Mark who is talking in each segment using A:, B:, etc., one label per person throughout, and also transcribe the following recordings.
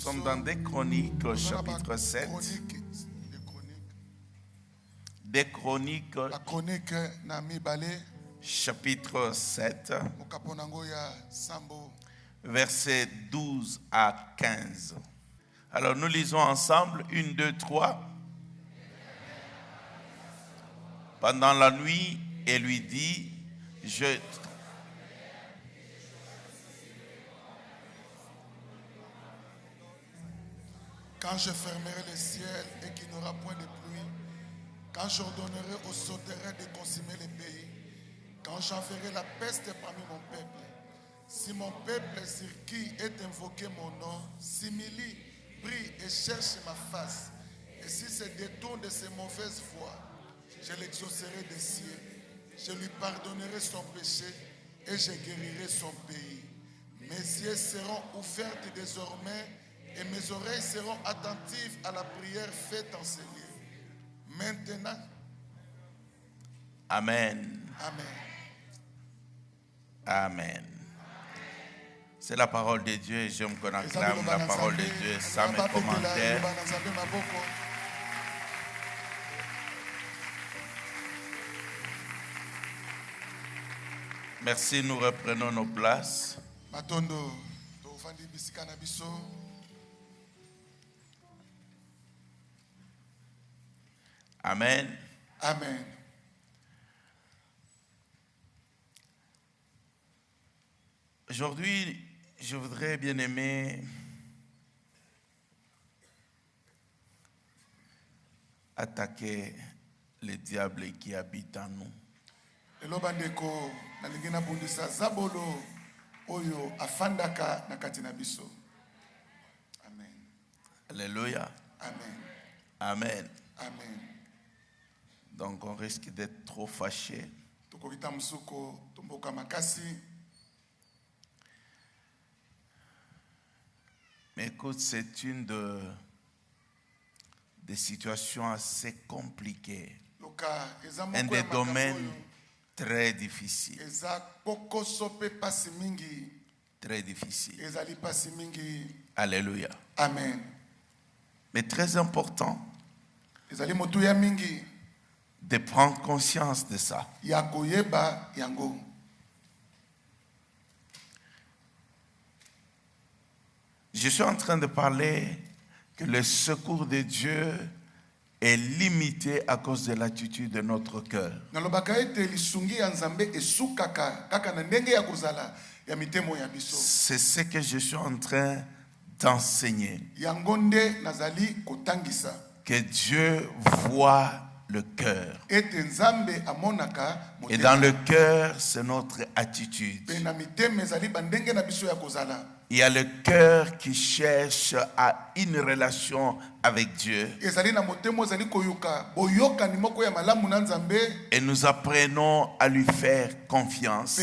A: sommes dans des Chroniques, chapitre 7. Des Chroniques,
B: la chronique Nami Balé,
A: chapitre 7, versets 12 à 15. Alors nous lisons ensemble, 1, 2, 3. Pendant la nuit, elle lui dit,
B: quand je fermerai le ciel et qu'il n'y aura point de pluie, quand j'ordonnerai aux sauterelles de consumer les pays, quand j'enverrai la peste parmi mon peuple, si mon peuple sur qui est invoqué mon nom, s'humilie, prie et cherche ma face, et s'il se détourne de ses mauvaises voies, je l'exaucerai des cieux, je lui pardonnerai son péché et je guérirai son pays. Mes yeux seront ouverts désormais et mes oreilles seront attentives à la prière faite en ces lieux. Maintenant.
A: Amen.
B: Amen.
A: Amen. C'est la parole de Dieu et j'aime qu'on acclame la parole de Dieu sans mes commentaires. Merci, nous reprenons nos places. Amen.
B: Amen.
A: Aujourd'hui, je voudrais bien aimer attaquer le diable qui habite en nous. Amen. Alléluia.
B: Amen.
A: Amen.
B: Amen.
A: Donc on risque d'être trop fâché. Mais écoute, c'est une des situations assez compliquées. Un des domaines très difficiles. Très difficile. Alléluia.
B: Amen.
A: Mais très important de prendre conscience de ça. Je suis en train de parler que le secours de Dieu est limité à cause de l'attitude de notre cœur. C'est ce que je suis en train d'enseigner. Que Dieu voit le cœur. Et dans le cœur, c'est notre attitude. Il y a le cœur qui cherche à une relation avec Dieu. Et nous apprenons à lui faire confiance.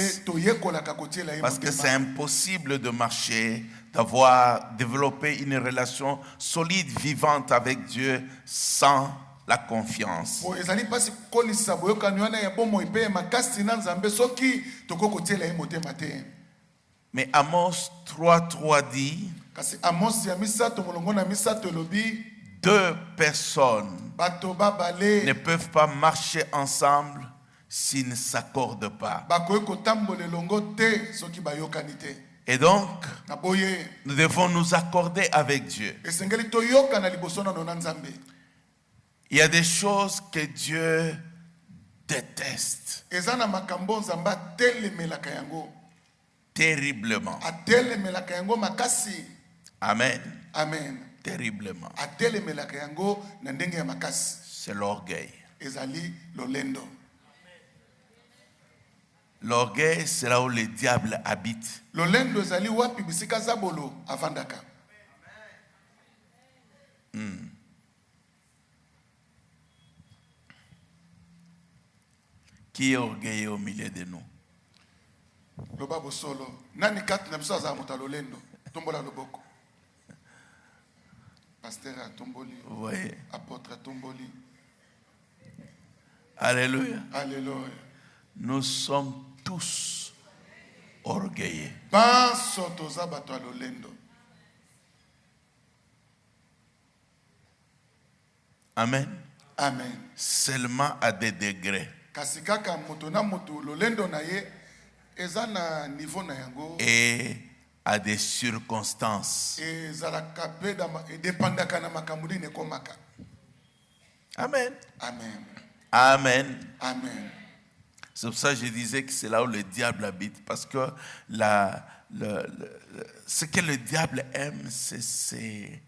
A: Parce que c'est impossible de marcher, d'avoir développé une relation solide, vivante avec Dieu sans la confiance. Mais Amos 3:3 dit, deux personnes ne peuvent pas marcher ensemble s'ils ne s'accordent pas. Et donc, nous devons nous accorder avec Dieu. Il y a des choses que Dieu déteste. Terriblement. Amen.
B: Amen.
A: Terriblement. C'est l'orgueil. L'orgueil, c'est là où le diable habite. Qui est orgueilleux au milieu de nous? Vous voyez? Alléluia.
B: Alléluia.
A: Nous sommes tous orgueilleux. Amen.
B: Amen.
A: Seulement à des degrés. Et à des circonstances. Amen.
B: Amen.
A: Amen.
B: Amen.
A: C'est pour ça que je disais que c'est là où le diable habite. Parce que ce que le diable aime, c'est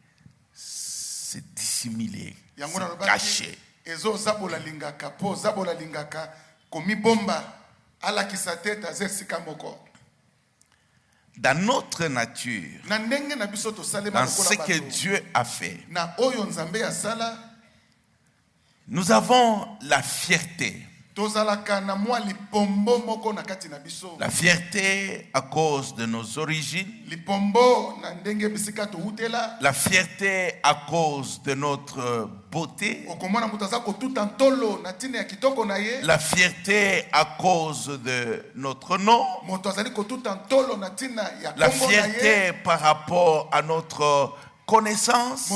A: dissimuler, c'est cacher. Dans notre nature, dans ce que Dieu a fait, nous avons la fierté. La fierté à cause de nos origines. La fierté à cause de notre beauté. La fierté à cause de notre nom. La fierté par rapport à notre connaissance.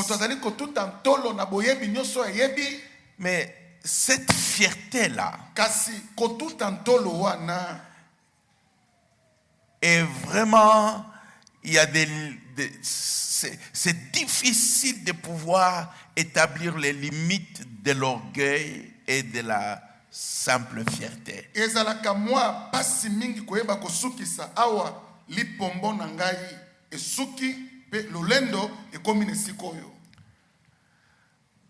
A: Mais cette fierté-là est vraiment, c'est difficile de pouvoir établir les limites de l'orgueil et de la simple fierté.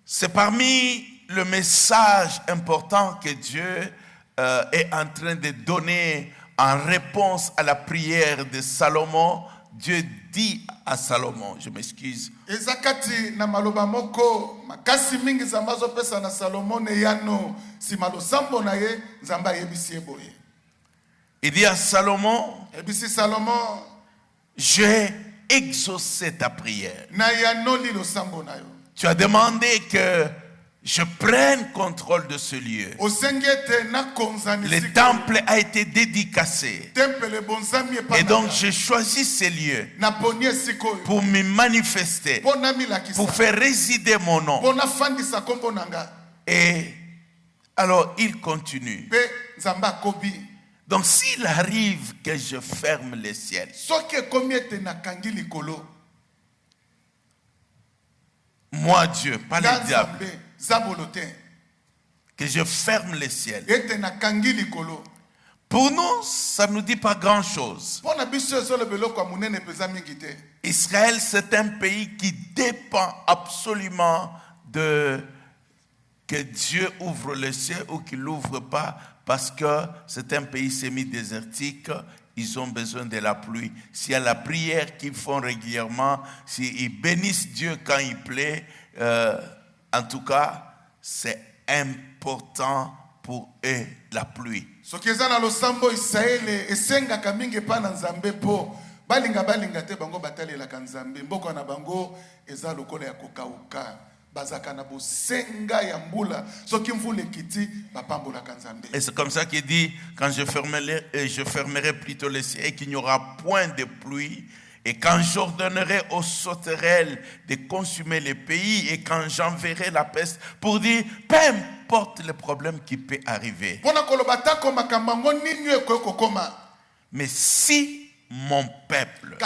A: C'est parmi le message important que Dieu est en train de donner en réponse à la prière de Salomon. Dieu dit à Salomon, je m'excuse. Il dit à Salomon, j'ai exaucé ta prière. Tu as demandé que je prenne contrôle de ce lieu. Le temple a été dédicacé. Et donc j'ai choisi ce lieu pour me manifester, pour faire résider mon nom. Et alors il continue. Donc s'il arrive que je ferme les ciels, moi Dieu, pas le diable, que je ferme les ciels. Pour nous, ça ne nous dit pas grand-chose. Israël, c'est un pays qui dépend absolument de que Dieu ouvre le ciel ou qu'il l'ouvre pas, parce que c'est un pays semi-désertique. Ils ont besoin de la pluie. S'il y a la prière qu'ils font régulièrement, s'ils bénissent Dieu quand il plaît, en tout cas, c'est important pour eux la pluie. Et c'est comme ça qu'il dit, quand je fermerai plutôt les cieux et qu'il n'y aura point de pluie, et quand j'ordonnerai aux sauterelles de consumer les pays, et quand j'enverrai la peste, pour dire, peu importe le problème qui peut arriver. Mais si mon peuple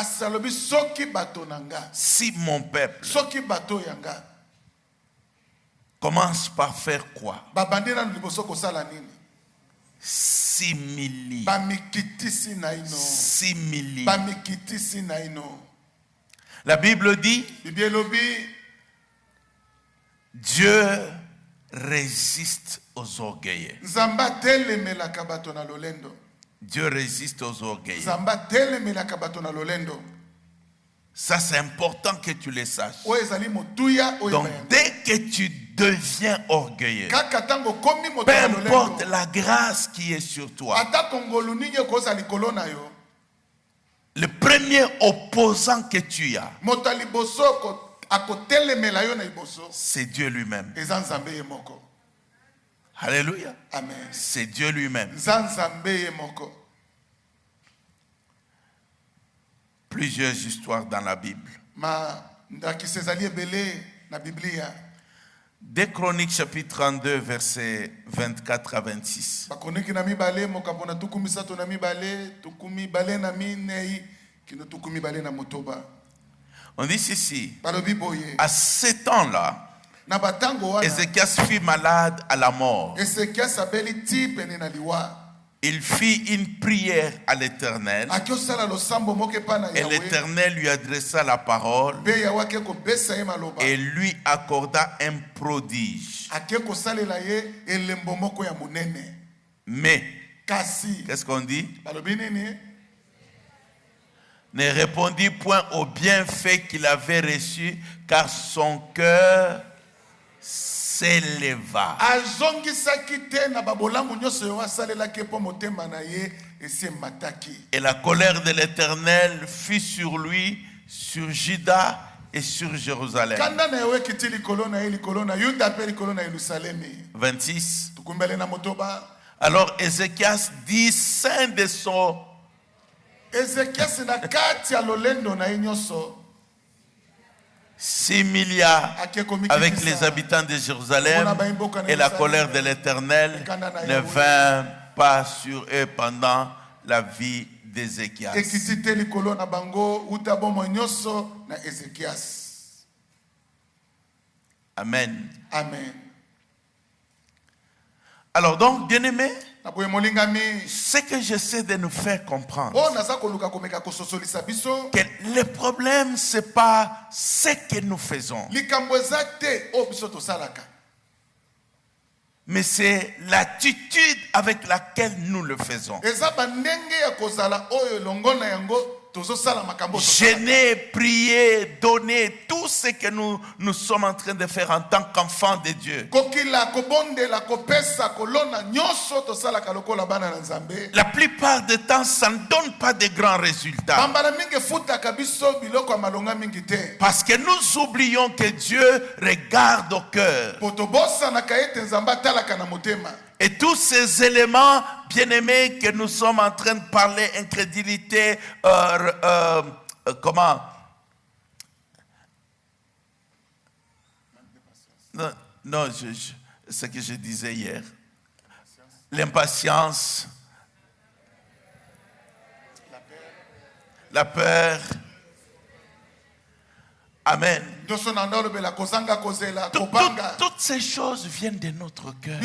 A: commence par faire quoi? Simili. La Bible dit, Dieu résiste aux orgueilleux. Dieu résiste aux orgueilleux. Ça, c'est important que tu le saches. Donc, dès que tu deviens orgueilleux, peu importe la grâce qui est sur toi, le premier opposant que tu as, c'est Dieu lui-même. Alléluia.
B: Amen.
A: C'est Dieu lui-même. Plusieurs histoires dans la Bible. 2 Chroniques chapitre 32 versets 24 à 26. On dit ceci, à ce temps-là, Ézéchias fut malade à la mort. Il fit une prière à l'Éternel et l'Éternel lui adressa la parole et lui accorda un prodige. Mais, qu'est-ce qu'on dit? Ne répondit point au bienfait qu'il avait reçu, car son cœur s'éleva. Et la colère de l'Éternel fut sur lui, sur Juda et sur Jérusalem. 26. Alors Ézéchias dit, saint de son s'humilia avec les habitants de Jérusalem, et la colère de l'Éternel ne vint pas sur eux pendant la vie d'Ézéchias. Amen.
B: Amen.
A: Alors donc, bien-aimés, ce que j'essaie de nous faire comprendre, que le problème, ce n'est pas ce que nous faisons, mais c'est l'attitude avec laquelle nous le faisons. Gêner, prier, donner tout ce que nous sommes en train de faire en tant qu'enfants de Dieu. La plupart du temps, ça ne donne pas de grands résultats. Parce que nous oublions que Dieu regarde au cœur. Et tous ces éléments, bien-aimés, que nous sommes en train de parler, incrédulité, comment? Non, ce que je disais hier. L'impatience, la peur. Amen. Toutes ces choses viennent de notre cœur.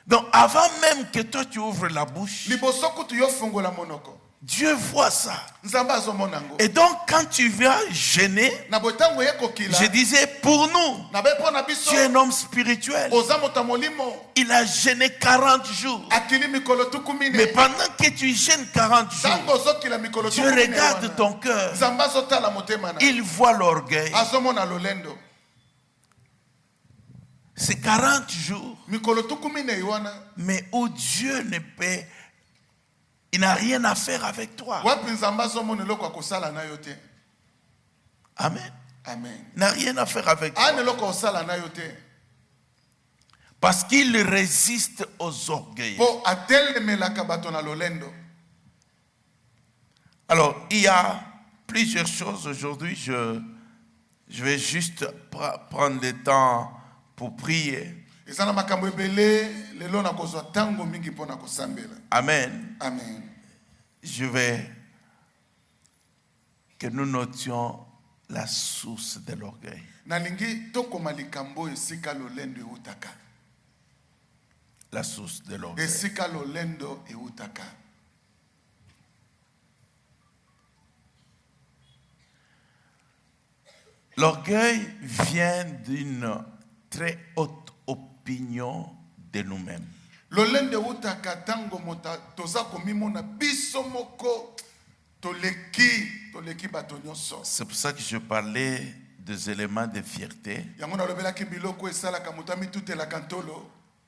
A: Donc avant même que toi tu ouvres la bouche, Dieu voit ça. Et donc quand tu viens gêner, je disais pour nous, tu es un homme spirituel. Il a gêné 40 jours. Mais pendant que tu gênes 40 jours, Dieu regarde ton cœur. Il voit l'orgueil. C'est 40 jours. Mais où Dieu ne peut, il n'a rien à faire avec toi. Amen.
B: Amen.
A: Il n'a rien à faire avec toi. Parce qu'il résiste aux orgueils. Alors, il y a plusieurs choses aujourd'hui. Je vais juste prendre le temps pour prier. Amen.
B: Amen.
A: Je veux que nous notions la source de l'orgueil. La source de l'orgueil. L'orgueil vient d'une très haute opinion de nous-mêmes. C'est pour ça que je parlais des éléments de fierté.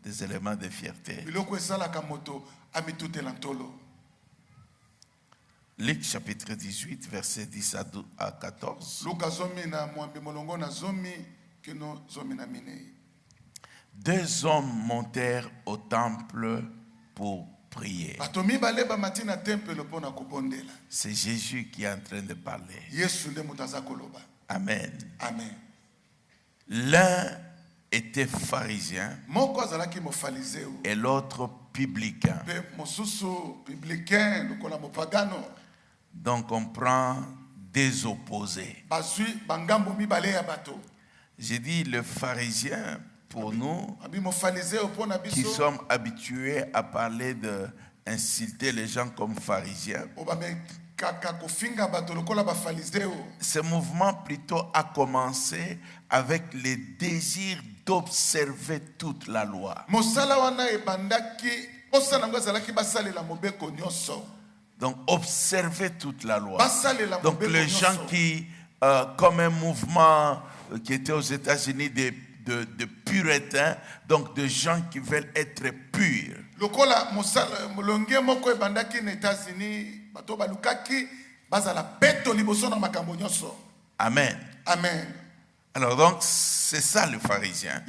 A: Des éléments de fierté. Luc chapitre 18, verset 10 à 14. Deux hommes montèrent au temple pour prier. C'est Jésus qui est en train de parler.
B: Amen.
A: Amen.
B: Amen.
A: L'un était pharisien et l'autre publicain. Donc on prend des opposés. J'ai dit le pharisien pour nous qui sommes habitués à parler de insulter les gens comme pharisiens. Ce mouvement plutôt a commencé avec le désir d'observer toute la loi. Donc observer toute la loi. Donc les gens qui, comme un mouvement qui était aux États-Unis de puritains, donc de gens qui veulent être purs. Amen.
B: Amen.
A: Alors donc c'est ça le pharisien.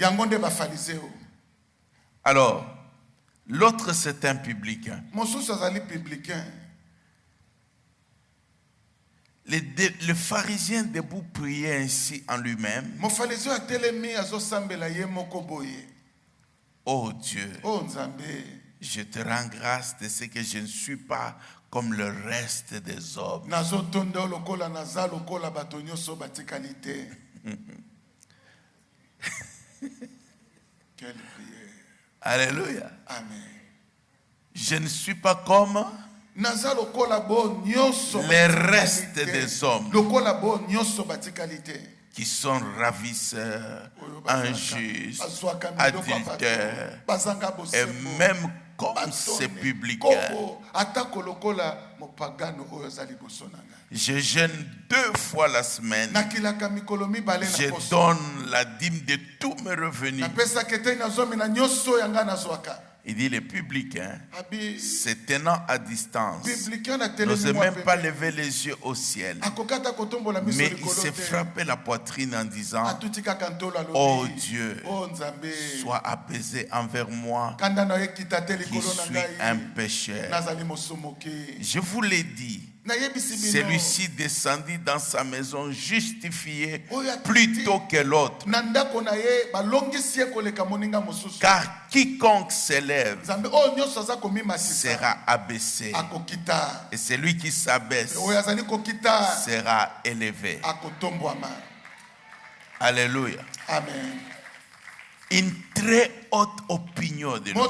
A: Alors l'autre c'est un publicain. Le pharisien debout priait ainsi en lui-même. Oh Dieu, je te rends grâce de ce que je ne suis pas comme le reste des hommes.
B: Quelle prière.
A: Alléluia.
B: Amen.
A: Je ne suis pas comme les restes des hommes qui sont ravisseurs, injustes, adultères, et même comme ces publicains. Je jeûne 2 fois la semaine. Je donne la dîme de tous mes revenus. Il dit les publicains, se tenant à distance, n'osaient même pas lever les yeux au ciel. Mais il s'est frappé la poitrine en disant, oh Dieu, sois apaisé envers moi, qui suis un pécheur. Je vous l'ai dit, celui-ci descendit dans sa maison justifié plutôt que l'autre. Car quiconque s'élève sera abaissé, et celui qui s'abaisse sera élevé. Alléluia.
B: Amen.
A: Une très haute opinion de nous.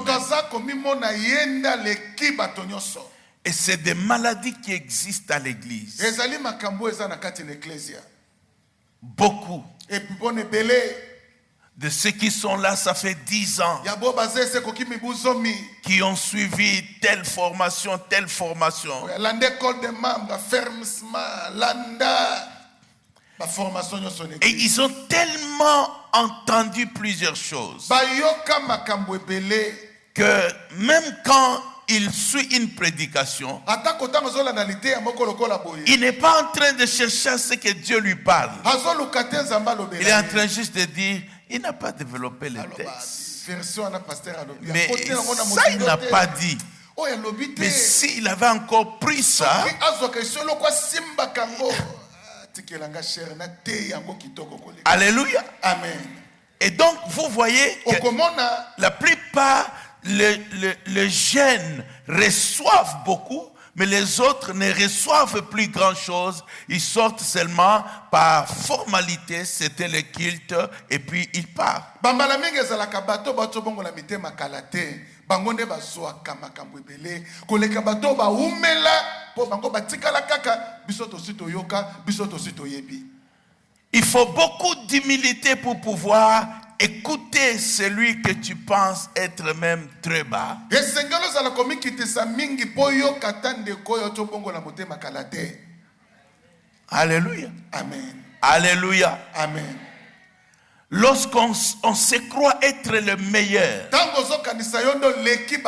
A: Et c'est des maladies qui existent à l'église. Beaucoup de ceux qui sont là, ça fait 10 ans, qui ont suivi telle formation. Et ils ont tellement entendu plusieurs choses que même quand il suit une prédication, il n'est pas en train de chercher à ce que Dieu lui parle. Il est en train juste de dire, il n'a pas développé le texte. Mais ça, il n'a pas dit. Mais s'il avait encore pris ça, alléluia.
B: Amen.
A: Et donc, vous voyez que la plupart, les jeunes reçoivent beaucoup, mais les autres ne reçoivent plus grand chose. Ils sortent seulement par formalité, c'était le culte, et puis ils partent. Il faut beaucoup d'humilité pour pouvoir écouter celui que tu penses être même très bas. Alléluia.
B: Amen.
A: Alléluia.
B: Amen.
A: Lorsqu'on se croit être le meilleur,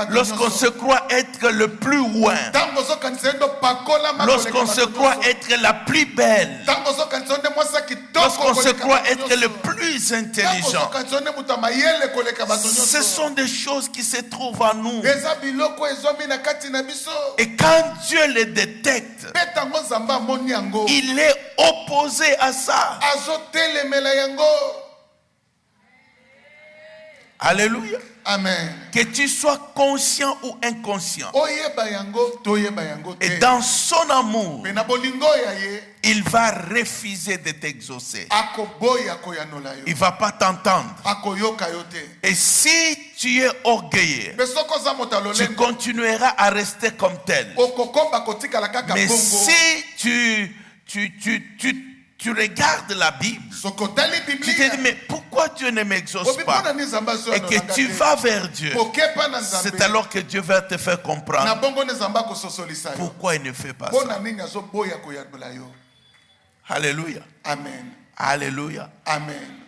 A: lorsqu'on se croit être le plus loin, lorsqu'on se croit être la plus belle, lorsqu'on se croit être le plus intelligent, ce sont des choses qui se trouvent en nous. Et quand Dieu les détecte, il est opposé à ça. Alléluia.
B: Amen.
A: Que tu sois conscient ou inconscient. Et dans son amour, il va refuser de t'exaucer. Il ne va pas t'entendre. Et si tu es orgueilleux, tu continueras à rester comme tel. Mais si tu regardes la Bible, tu te dis, mais pourquoi Dieu ne m'exauce pas? Et que tu vas vers Dieu. C'est alors que Dieu va te faire comprendre pourquoi il ne fait pas ça. Alléluia.
B: Amen.
A: Alléluia.
B: Amen.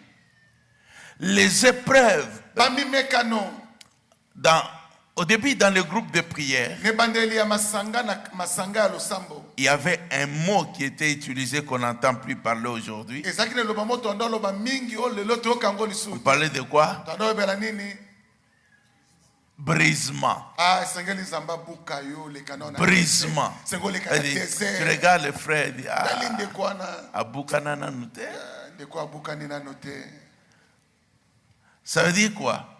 A: Les épreuves, au début, dans le groupe de prière, il y avait un mot qui était utilisé qu'on n'entend plus parler aujourd'hui. On parlait de quoi? Brisement. Brisement. Tu regardes le frère et dis, ça veut dire quoi?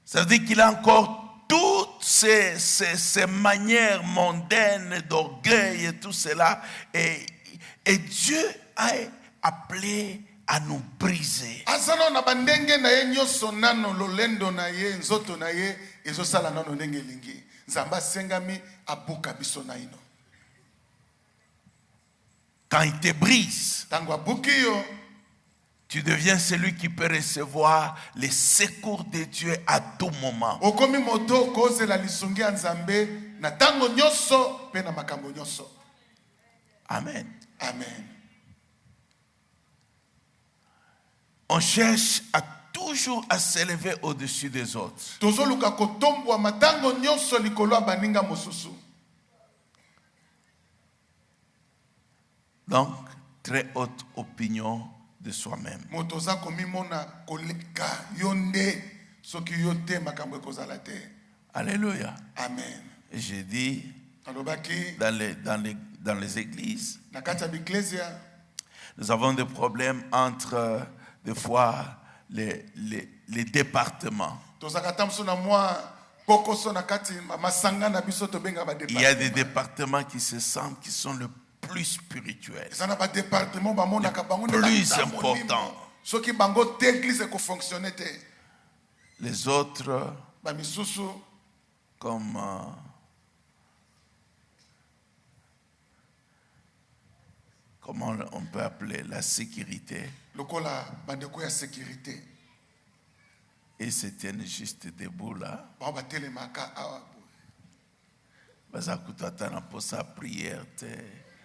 A: Ça veut dire qu'il a encore toutes ces manières mondaines d'orgueil et tout cela. Et Dieu a appelé à nous briser. Quand il te brise, tu deviens celui qui peut recevoir les secours de Dieu à tout moment. Amen.
B: Amen.
A: On cherche toujours à s'élever au-dessus des autres. Donc, très haute opinion de soi-même. Alléluia.
B: Amen.
A: J'ai dit dans les églises, nous avons des problèmes entre des fois les départements. Il y a des départements qui se sentent qui sont le plus spirituels, plus importants. Les autres, comme comment on peut appeler la sécurité, et se tiennent juste debout là. Pour sa prière,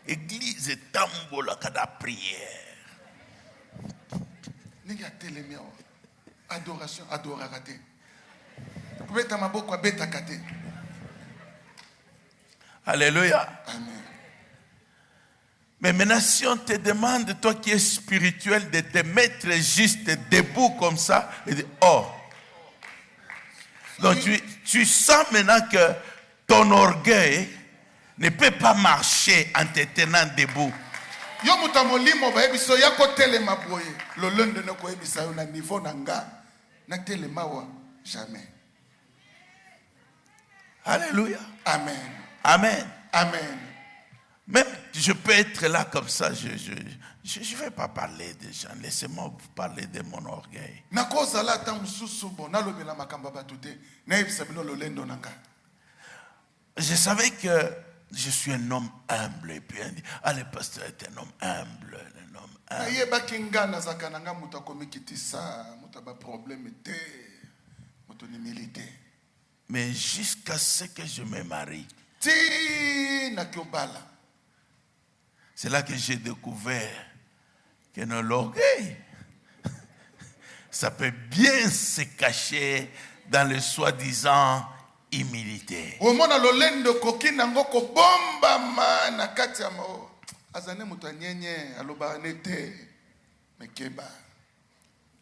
A: église est tambola kada prière.
B: Adoration, adoration.
A: Alléluia.
B: Amen.
A: Mais maintenant, si on te demande, toi qui es spirituel, de te mettre juste debout comme ça, et dire, oh. Donc tu sens maintenant que ton orgueil ne peut pas marcher en te tenant debout.
B: Jamais.
A: Alléluia.
B: Amen.
A: Amen.
B: Amen.
A: Même je peux être là comme ça, je ne vais pas parler des gens. Laissez-moi vous parler de mon orgueil. Je savais que je suis un homme humble. Et puis on dit, ah, le pasteur est un homme humble. Un homme humble. Mais jusqu'à ce que je me marie, c'est là que j'ai découvert que l'orgueil, ça peut bien se cacher dans le soi-disant humilité.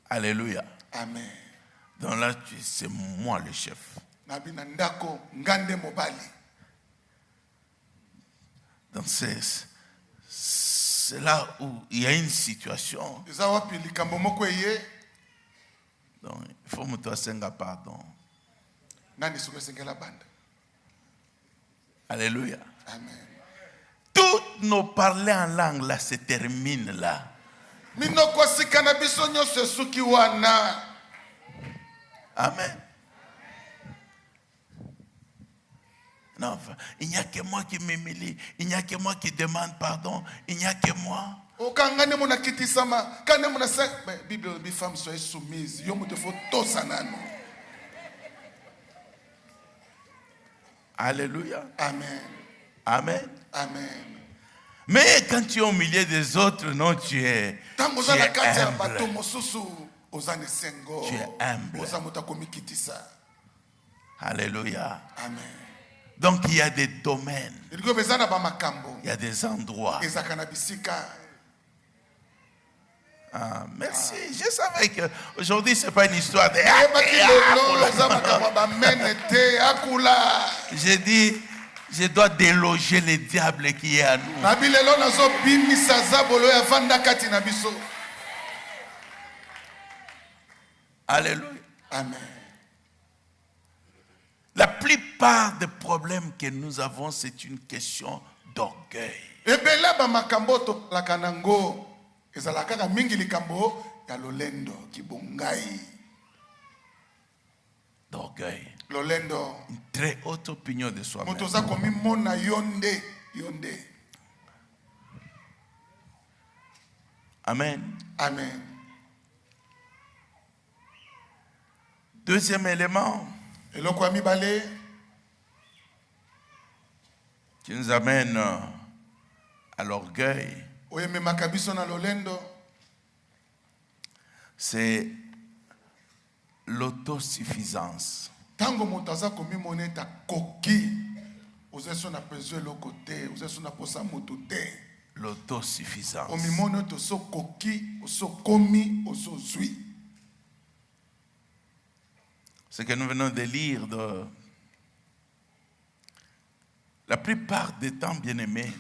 A: Alléluia.
B: Amen.
A: Donc là, c'est moi le chef. Donc c'est là où il y a une situation. Donc, il faut me senga pardon. Alléluia.
B: Amen.
A: Toutes nos parler en langue là se terminent là. Amen. Non, il n'y a que moi qui m'humilie, il n'y a que moi qui demande pardon, il n'y a que moi.
B: Bible dit femme soyez soumise.
A: Alléluia.
B: Amen.
A: Amen.
B: Amen.
A: Mais quand tu es au milieu des autres, non, tu es humble. Tu es humble. Alléluia.
B: Amen.
A: Donc il y a des domaines, il y a des endroits. Ah, merci. Je savais qu'aujourd'hui, ce n'est pas une histoire de... J'ai dit, je dois déloger le diable qui est à nous. Alléluia.
B: Amen.
A: La plupart des problèmes que nous avons, c'est une question d'orgueil. D'orgueil. Une très haute opinion de soi-même. Amen.
B: Amen.
A: Deuxième élément qui nous amène à l'orgueil, c'est l'autosuffisance. L'autosuffisance. Ce que nous venons de lire, la plupart des temps, bien-aimés,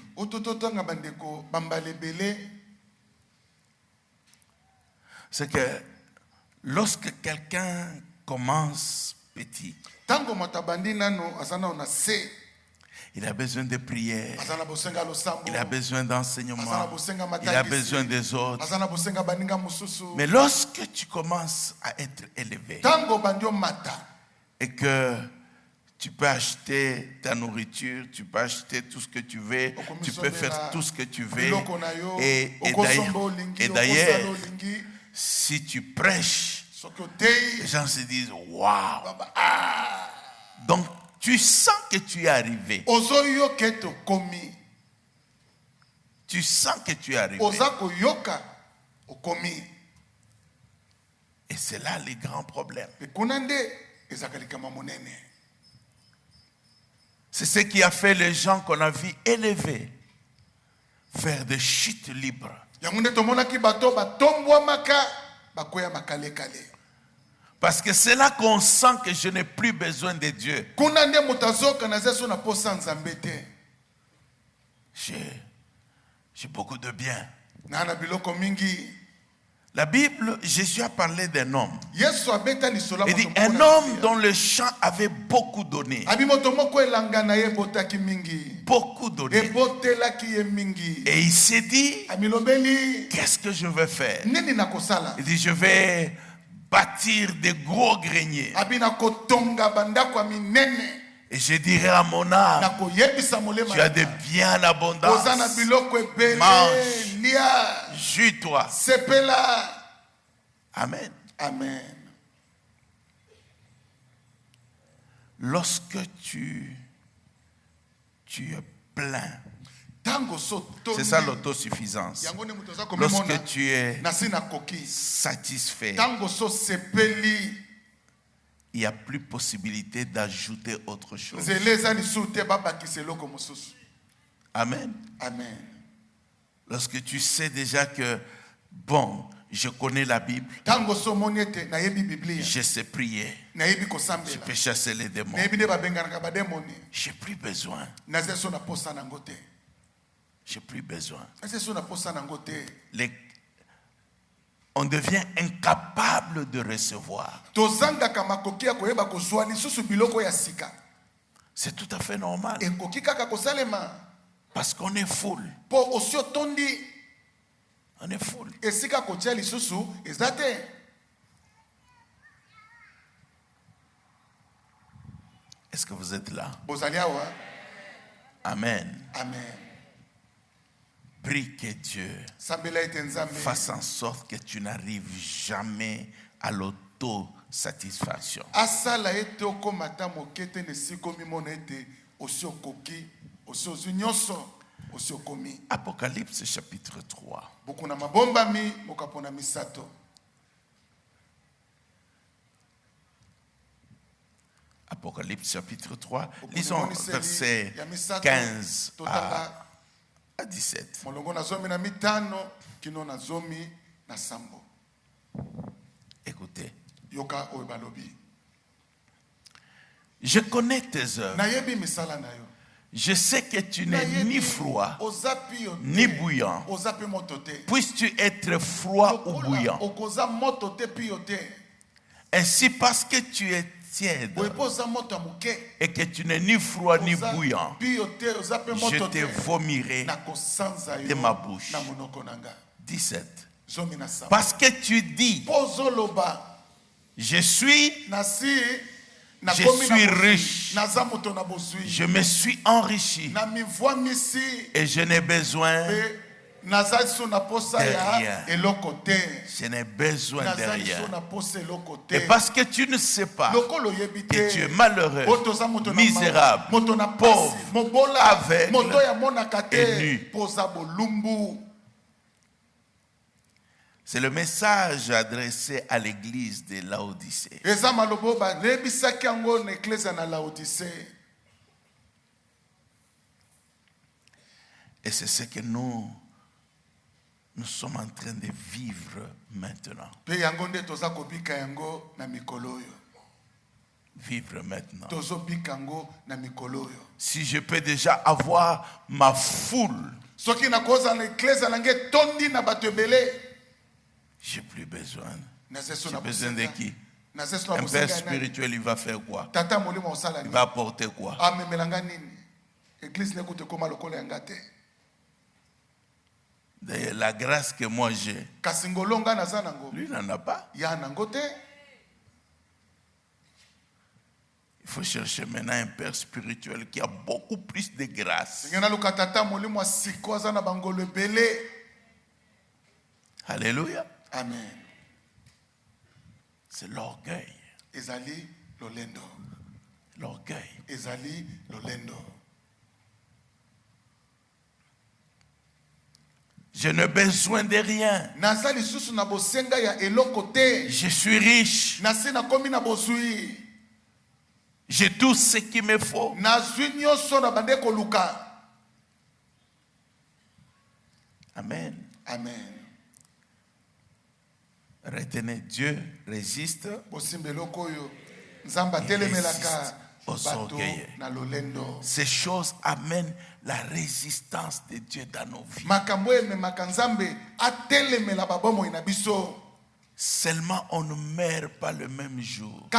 A: c'est que lorsque quelqu'un commence petit, il a besoin de prière, il a besoin d'enseignement, il a besoin des autres. Mais lorsque tu commences à être élevé et que tu peux acheter ta nourriture, tu peux acheter tout ce que tu veux, tu peux faire tout ce que tu veux. Et d'ailleurs, si tu prêches, les gens se disent waouh. Donc, tu sens que tu es arrivé. Tu sens que tu es arrivé. Et c'est là les grands problèmes. C'est ce qui a fait les gens qu'on a vu élevés faire des chutes libres. Parce que c'est là qu'on sent que je n'ai plus besoin de Dieu. J'ai beaucoup de bien. La Bible, Jésus a parlé d'un homme. Il dit un homme dont le champ avait beaucoup donné. Beaucoup donné. Et il s'est dit, qu'est-ce que je vais faire? Il dit, je vais bâtir des gros greniers. Et je dirai à mon âme, tu as des biens en abondance. Mange, jus-toi. Amen.
B: Amen.
A: Lorsque tu es plein, c'est ça l'autosuffisance. Lorsque tu es satisfait, il n'y a plus possibilité d'ajouter autre chose. Amen.
B: Amen.
A: Lorsque tu sais déjà que, bon, je connais la Bible, je sais prier, je peux chasser les démons, j'ai plus besoin. J'ai plus besoin. on devient incapable de recevoir. C'est tout à fait normal. Parce qu'on est full. On est full. Est-ce que vous êtes là? Amen.
B: Amen.
A: Prie que Dieu fasse en sorte que tu n'arrives jamais à l'autosatisfaction. Apocalypse chapitre 3. Apocalypse chapitre 3. Lisons versets 15 à 17. Écoutez. Je connais tes œuvres. Je sais que tu n'es ni froid, ni bouillant. Puisses-tu être froid ou bouillant? Ainsi, parce que tu es tiède et que tu n'es ni froid ni bouillant, je te vomirai de ma bouche. 17. Parce que tu dis, je suis riche, je me suis enrichi et je n'ai besoin de rien. Je n'ai besoin de rien. Et parce que tu ne sais pas que tu es malheureux, misérable, pauvre, aveugle et nu. C'est le message adressé à l'église de Laodicée. Et c'est ce que nous sommes en train de vivre maintenant. Vivre maintenant. Si je peux déjà avoir ma foule, j'ai plus besoin. J'ai besoin de qui? Un père spirituel, il va faire quoi? Il va apporter quoi? D'ailleurs, la grâce que moi j'ai, lui n'en a pas. Il faut chercher maintenant un père spirituel qui a beaucoup plus de grâce. Alléluia.
B: Amen.
A: C'est l'orgueil. L'orgueil. Je n'ai besoin de rien. Je suis riche. J'ai tout ce qu'il me faut. Amen.
B: Amen.
A: Retenez, Dieu résiste aux orgueilleux. Ces choses amènent la résistance de Dieu dans nos vies. Seulement on ne meurt pas le même jour.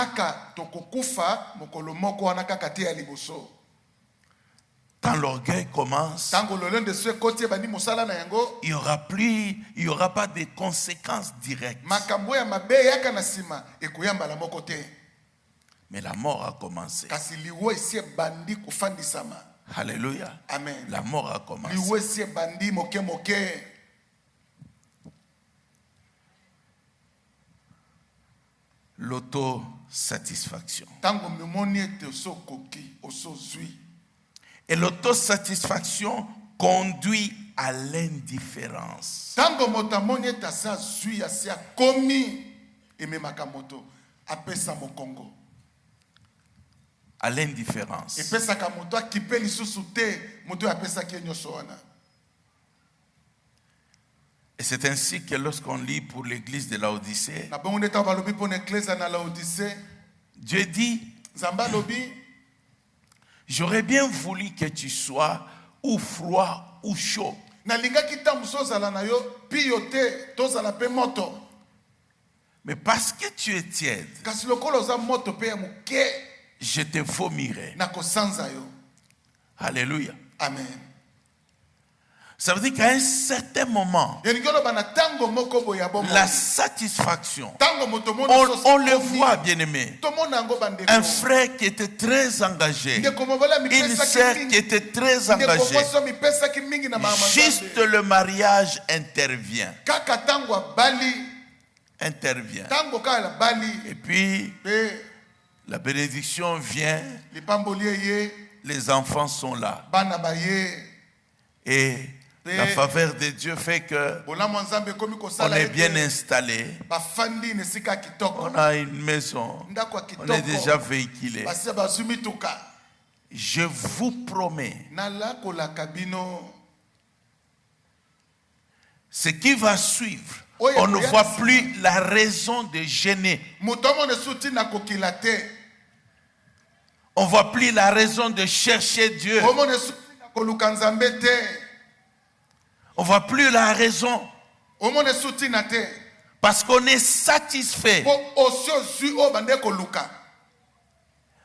A: Quand l'orgueil commence, il n'y aura pas de conséquences directes. Mais la mort a commencé. Alléluia.
B: Amen.
A: La mort a commencé. L'autosatisfaction. Et l'autosatisfaction conduit à l'indifférence. À l'indifférence. Et c'est ainsi que lorsqu'on lit pour l'église de Laodicée, Dieu dit, j'aurais bien voulu que tu sois ou froid ou chaud. Mais parce que tu es tiède, je te vomirai. Alléluia.
B: Amen.
A: Ça veut dire qu'à un certain moment, la satisfaction, on le voit, bien aimé, un frère qui était très engagé, une sœur qui était très engagée, juste le mariage intervient. Et puis, la bénédiction vient, les enfants sont là. Et la faveur de Dieu fait que on est bien installé. On a une maison. On est déjà véhiculé. Je vous promets, ce qui va suivre, on ne voit plus la raison de gêner. On ne voit plus la raison de chercher Dieu. On ne voit plus la raison. Parce qu'on est satisfait.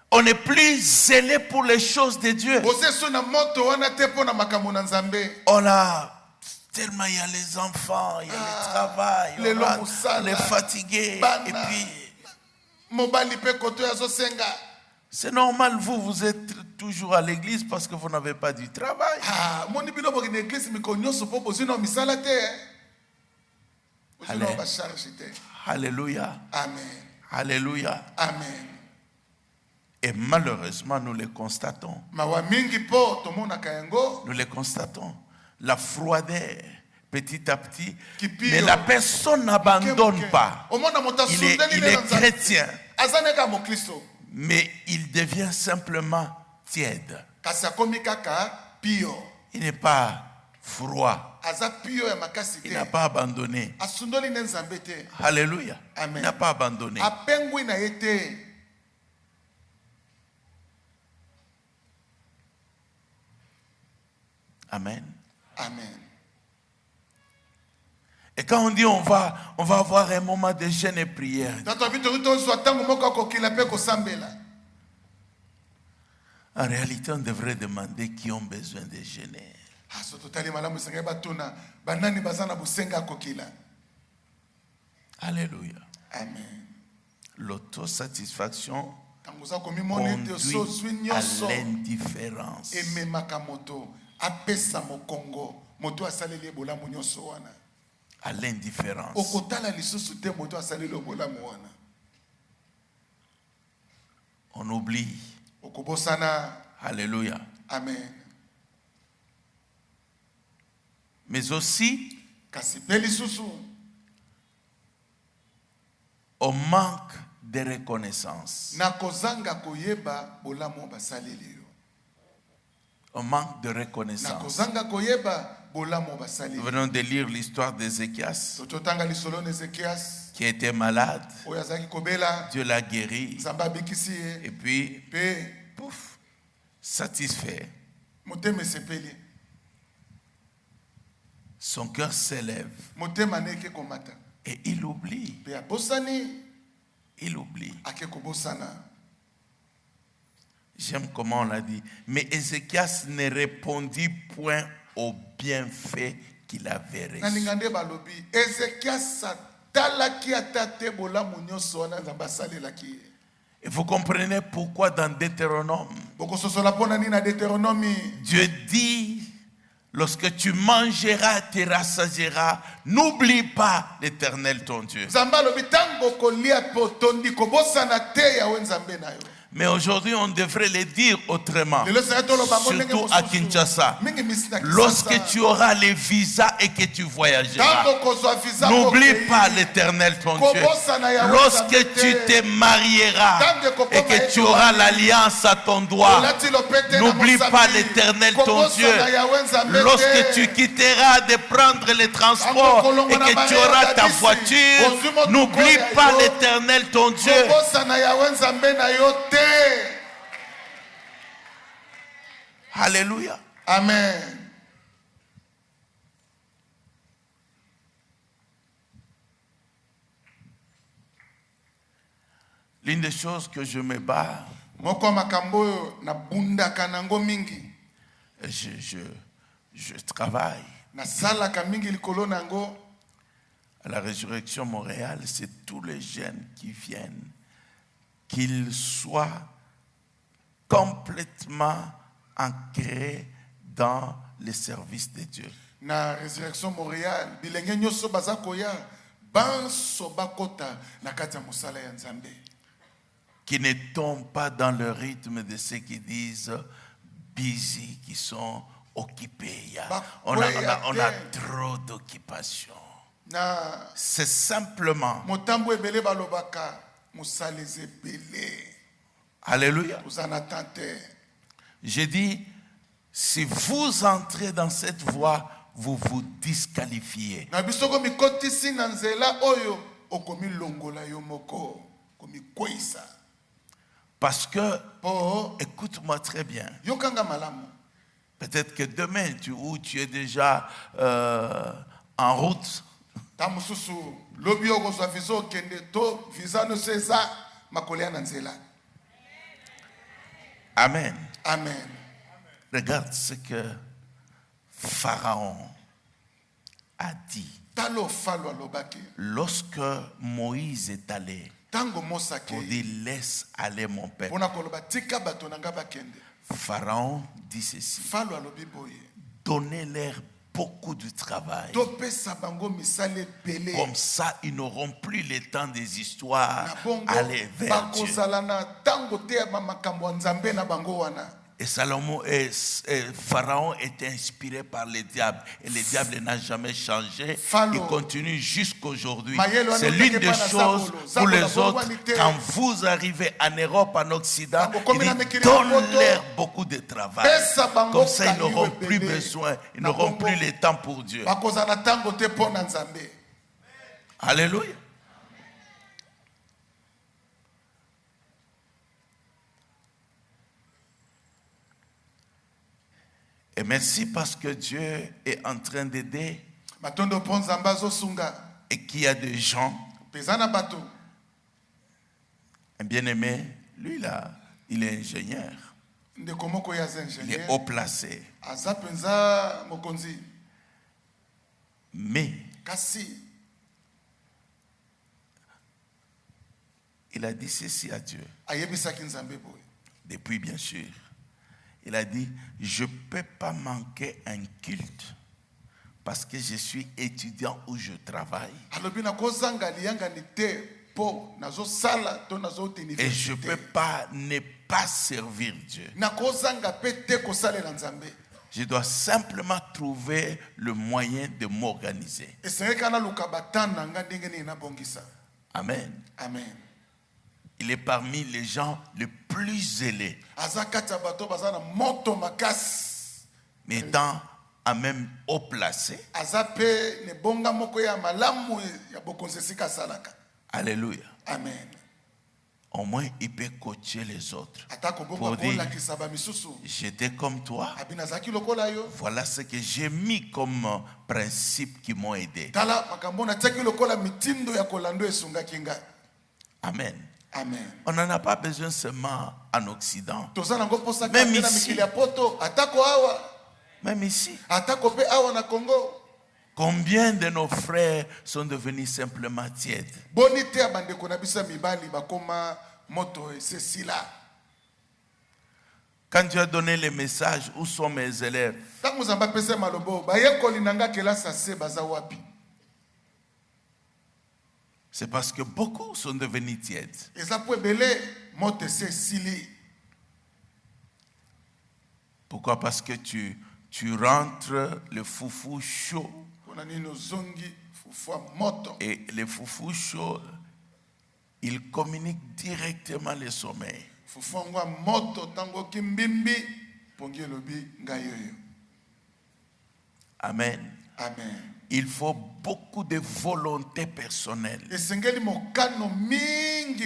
A: On n'est plus zélé pour les choses de Dieu. On a tellement, il y a les enfants, il y a le travail, on est fatigué. Et puis, c'est normal, vous êtes toujours à l'église parce que vous n'avez pas du travail. Alléluia.
B: Amen.
A: Alléluia.
B: Amen.
A: Et malheureusement, nous le constatons. Nous le constatons. La froideur, petit à petit. Mais la personne n'abandonne pas. Il est chrétien. Mais il devient simplement tiède. Il n'est pas froid. Il n'a pas abandonné. Alléluia.
B: Amen.
A: Il n'a pas abandonné. Amen.
B: Amen.
A: Et quand on dit on va avoir un moment de jeûne et prière, en réalité on devrait demander qui ont besoin de jeûner. Alléluia.
B: Amen.
A: L'autosatisfaction conduit à l'indifférence. À l'indifférence. On oublie. Alléluia.
B: Amen.
A: Mais aussi, on manque de reconnaissance. On manque de reconnaissance. Nous venons de lire l'histoire d'Ézéchias qui était malade. Dieu l'a guéri. Et puis, pouf, satisfait. Son cœur s'élève. Et il oublie. Il oublie. J'aime comment on l'a dit. Mais Ézéchias ne répondit point au bienfait qu'il avait reçu. Et vous comprenez pourquoi dans Deutéronome, Dieu dit, lorsque tu mangeras, tu rassasieras, n'oublie pas l'Éternel ton Dieu. Mais aujourd'hui, on devrait le dire autrement, surtout à Kinshasa. Lorsque tu auras le visa et que tu voyageras, n'oublie pas l'Éternel ton Dieu. Lorsque tu te marieras et que tu auras l'alliance à ton doigt, n'oublie pas l'Éternel ton Dieu. Lorsque tu quitteras de prendre les transports et que tu auras ta voiture, n'oublie pas l'Éternel ton Dieu. Alléluia.
B: Amen.
A: L'une des choses que je me bats, je travaille. À la Résurrection Montréal, c'est tous les jeunes qui viennent, qu'ils soient complètement ancrés dans les services de Dieu.
B: Na Résurrection Montréal,
A: qui ne tombent pas dans le rythme de ceux qui disent busy, qui sont occupés. On a trop d'occupations. C'est simplement. Alléluia. J'ai dit, si vous entrez dans cette voie, vous vous disqualifiez. Parce que, écoute-moi très bien. Peut-être que demain, tu es déjà en route. Amen.
B: Amen.
A: Regarde ce que Pharaon a dit. Lorsque Moïse est allé pour dire laisse aller mon peuple, Pharaon dit ceci: donnez-leur beaucoup de travail. Comme ça, ils n'auront plus le temps des histoires à aller vers Dieu. Et Pharaon était inspiré par le diable. Et le diable n'a jamais changé. Il continue jusqu'aujourd'hui. C'est l'une des choses pour les autres. Quand vous arrivez en Europe, en Occident, il dit donne-leur beaucoup de travail. Comme ça, ils n'auront plus besoin. Ils n'auront plus le temps pour Dieu. Alléluia. Et merci parce que Dieu est en train d'aider et qu'il y a des gens. Un bien-aimé, lui là, il est ingénieur. Il est haut placé. Mais il a dit ceci à Dieu. Depuis, bien sûr. Il a dit, je ne peux pas manquer un culte parce que je suis étudiant où je travaille. Et je ne peux pas ne pas servir Dieu. Je dois simplement trouver le moyen de m'organiser. Amen.
B: Amen.
A: Il est parmi les gens les plus zélés. Mais étant à même haut placé. Alléluia.
B: Amen.
A: Au moins, il peut coacher les autres. Pour dire, j'étais comme toi. Voilà ce que j'ai mis comme principe qui m'ont aidé. Amen.
B: Amen.
A: On n'en a pas besoin seulement en Occident. Même ici. Même ici. Combien de nos frères sont devenus simplement tièdes? Quand tu as donné les messages, où sont mes élèves? C'est parce que beaucoup sont devenus tièdes. Pourquoi? Parce que tu rentres le foufou chaud. Et le foufou chaud, il communique directement le sommeil. Amen.
B: Amen.
A: Il faut beaucoup de volonté personnelle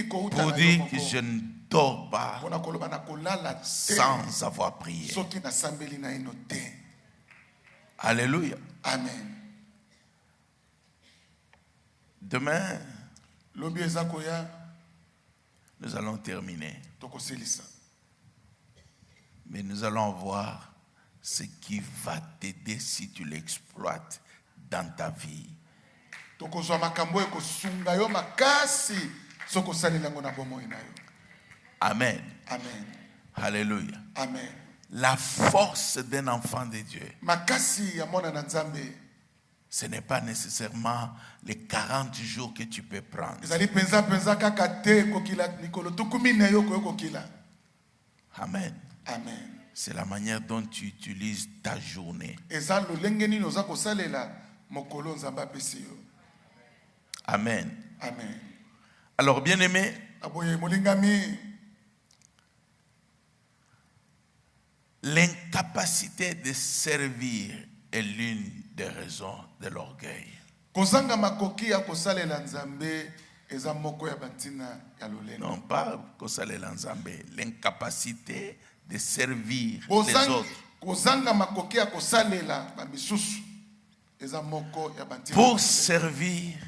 A: pour dire que je ne dors pas sans avoir prié. Alléluia.
B: Amen.
A: Demain, Nous allons terminer. Mais nous allons voir ce qui va t'aider si tu l'exploites dans ta vie. Amen.
B: Amen.
A: Alléluia.
B: Amen.
A: La force d'un enfant de Dieu, ce n'est pas nécessairement les 40 jours que tu peux prendre. Amen.
B: Amen.
A: C'est la manière dont tu utilises ta journée. Amen.
B: Amen.
A: Alors, bien-aimé, l'incapacité de servir est l'une des raisons de l'orgueil. Non, pas kosalela nzambe, l'incapacité de servir les autres. Pour servir,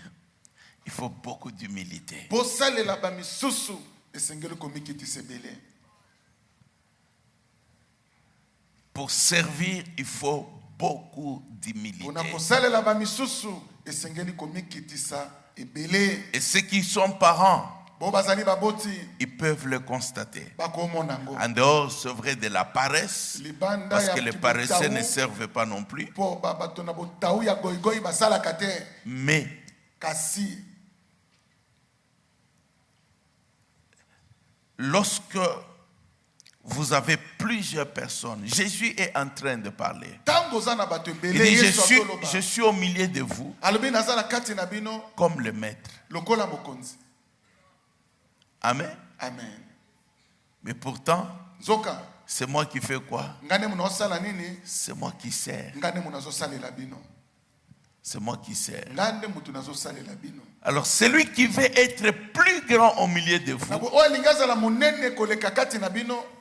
A: il faut beaucoup d'humilité. Pour servir, il faut beaucoup d'humilité. Et ceux qui sont parents, ils peuvent le constater. En dehors, c'est vrai, de la paresse, parce que les paresseux ne servent pas non plus. Mais lorsque vous avez plusieurs personnes, Jésus est en train de parler. Il dit, je suis au milieu de vous comme le maître. Amen.
B: Amen.
A: Mais pourtant, c'est moi qui fais quoi? C'est moi qui sers. C'est moi qui sers. Alors celui qui veut être plus grand au milieu de vous,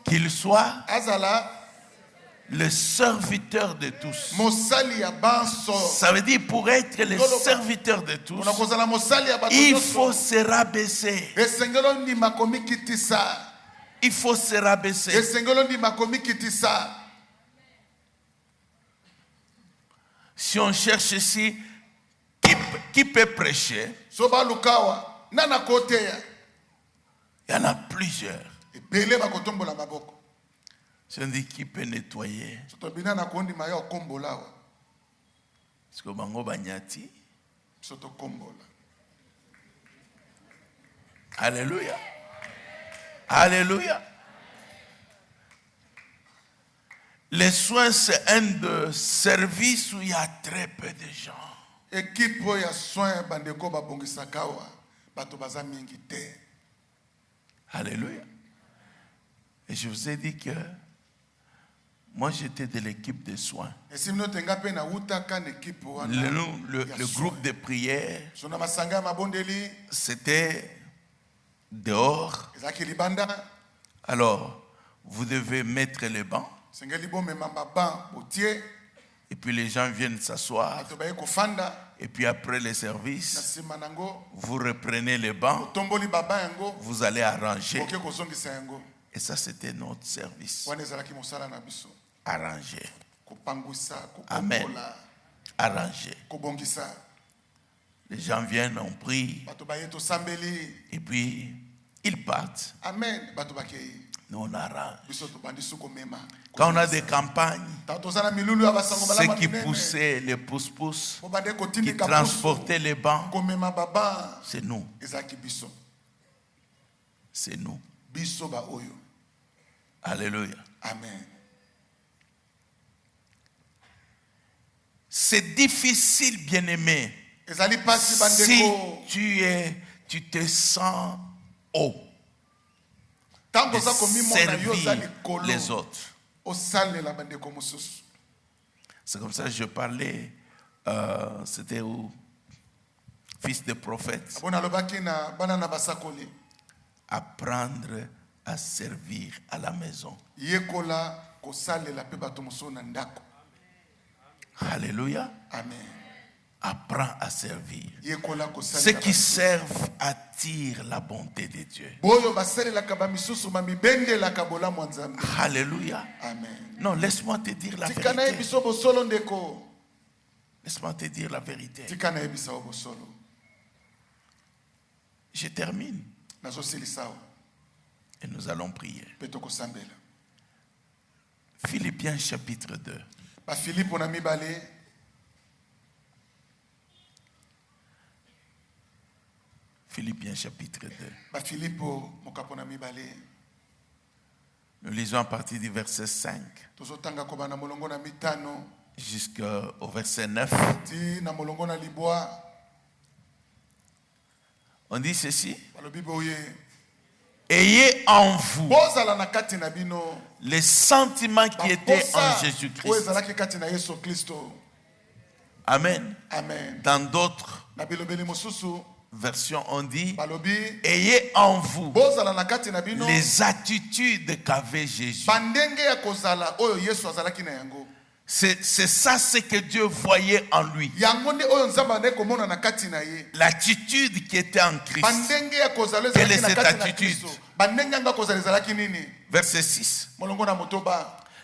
A: qu'il soit le serviteur de tous. Ça veut dire, pour être le serviteur de tous, il faut se rabaisser. Il faut se rabaisser. Si on cherche ici, qui peut prêcher? Il y en a plusieurs. Si on dit qui peut nettoyer, parce que bango banyati. Alléluia. Alléluia. Les soins, c'est un de service où il y a très peu de gens. Alléluia. Et je vous ai dit que moi j'étais de l'équipe de soins. Le groupe de prière, c'était dehors. Alors, vous devez mettre les bancs. Et puis les gens viennent s'asseoir. Et puis après les services, vous reprenez les bancs. Vous allez arranger. Et ça, c'était notre service. Arranger. Amen. Arranger. Les gens viennent, on prie. Et puis, ils partent. Nous, on arrange. Quand on a des campagnes, ceux qui poussaient les pousse-pousse, qui transportaient les bancs, c'est nous. C'est nous. Alléluia.
B: Amen.
A: C'est difficile, bien-aimé, si tu te sens haut, de servir les autres. C'est comme ça que je parlais, c'était où? Fils de prophète. Apprendre à servir à la maison. Alléluia.
B: Amen.
A: apprends à servir. Ceux qui servent attirent la bonté de Dieu. Alléluia.
B: Amen.
A: Non, laisse-moi te dire la vérité. Laisse-moi te dire la vérité. Je termine. Et nous allons prier. Philippiens chapitre 2. Philippiens chapitre 2. Nous lisons à partir du verset 5 jusqu'au verset 9. On dit ceci. Ayez en vous les sentiments qui étaient en Jésus-Christ. Amen.
B: Amen.
A: Dans d'autres versions, on dit ayez en vous les attitudes qu'avait Jésus. C'est ça ce que Dieu voyait en lui. L'attitude qui était en Christ. Quelle est cette attitude? Verset 6.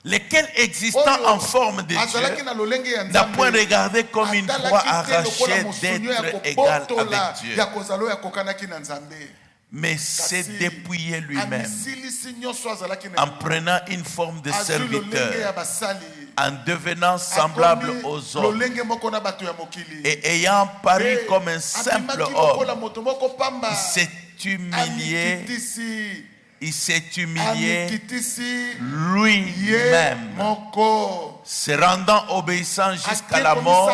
A: Lesquels existant en forme de Dieu n'a point regardé comme une proie arrachée d'être égal avec Dieu, mais s'est dépouillé lui-même en prenant une forme de serviteur, en devenant semblable aux hommes et ayant paru comme un simple homme. Il s'est humilié lui-même, se rendant obéissant jusqu'à la mort,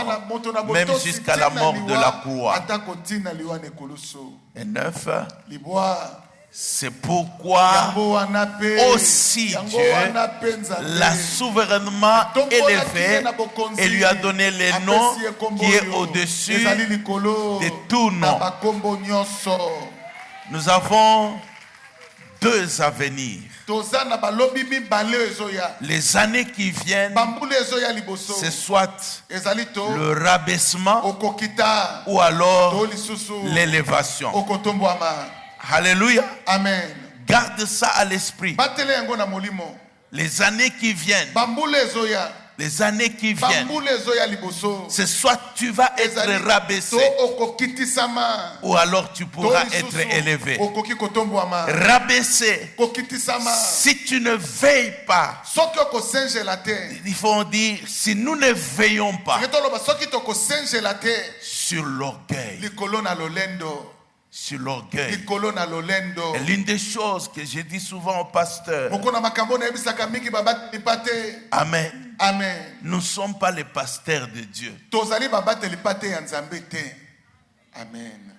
A: même jusqu'à la mort de la croix. Et 9. C'est pourquoi aussi Dieu l'a souverainement élevé et lui a donné les noms qui est au-dessus de tout nom. Nous avons deux avenirs. Les années qui viennent, c'est soit le rabaissement ou alors l'élévation. Alléluia.
B: Amen.
A: Garde ça à l'esprit. Les années qui viennent, c'est soit tu vas être rabaissé ou alors tu pourras être élevé. Rabaissé, si tu ne veilles pas, il faut dire si nous ne veillons pas sur l'orgueil. Sur l'orgueil. Et l'une des choses que je dis souvent au pasteur, Amen.
B: Amen.
A: Nous ne sommes pas les pasteurs de Dieu.
B: Amen.